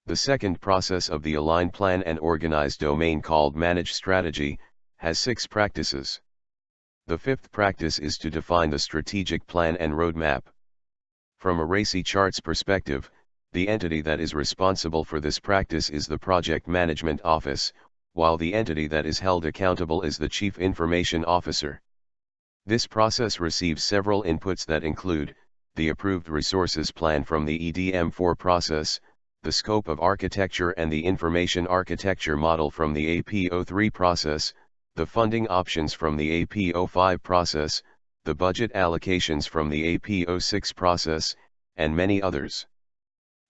The second process of the Align Plan and Organize domain, called Manage Strategy, has 6 practices. The fifth practice is to define the strategic plan and roadmap. From a RACI charts perspective, the entity that is responsible for this practice is the Project Management Office, while the entity that is held accountable is the Chief Information Officer. This process receives several inputs that include the approved resources plan from the EDM4 process, the scope of architecture and the information architecture model from the APO03 process, the funding options from the APO05 process, the budget allocations from the APO06 process, and many others.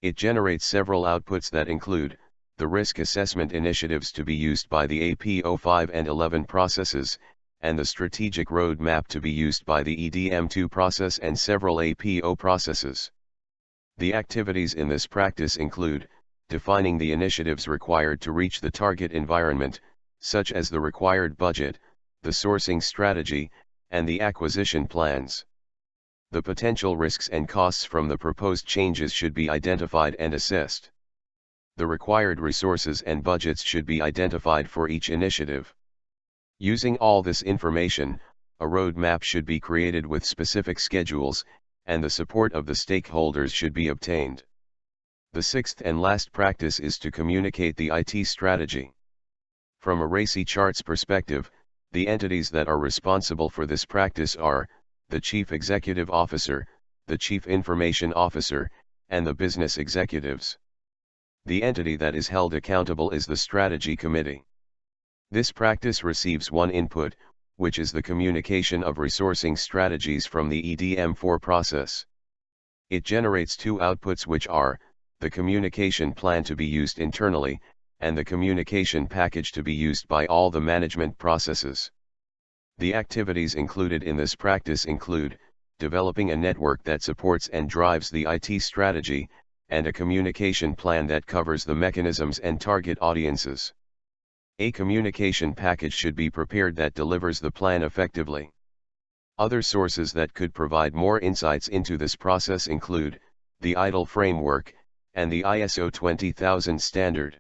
It generates several outputs that include the risk assessment initiatives to be used by the APO5 and 11 processes, and the strategic roadmap to be used by the EDM2 process and several APO processes. The activities in this practice include defining the initiatives required to reach the target environment, such as the required budget, the sourcing strategy, and the acquisition plans. The potential risks and costs from the proposed changes should be identified and assessed. The required resources and budgets should be identified for each initiative. Using all this information, a roadmap should be created with specific schedules, and the support of the stakeholders should be obtained. The sixth and last practice is to communicate the IT strategy. From a RACI charts perspective, the entities that are responsible for this practice are the Chief Executive Officer, the Chief Information Officer, and the business executives. The entity that is held accountable is the Strategy Committee. This practice receives one input, which is the communication of resourcing strategies from the EDM4 process. It generates 2 outputs, which are the communication plan to be used internally, and the communication package to be used by all the management processes. The activities included in this practice include developing a network that supports and drives the IT strategy, and a communication plan that covers the mechanisms and target audiences. A communication package should be prepared that delivers the plan effectively. Other sources that could provide more insights into this process include the ITIL framework and the ISO 20000 standard.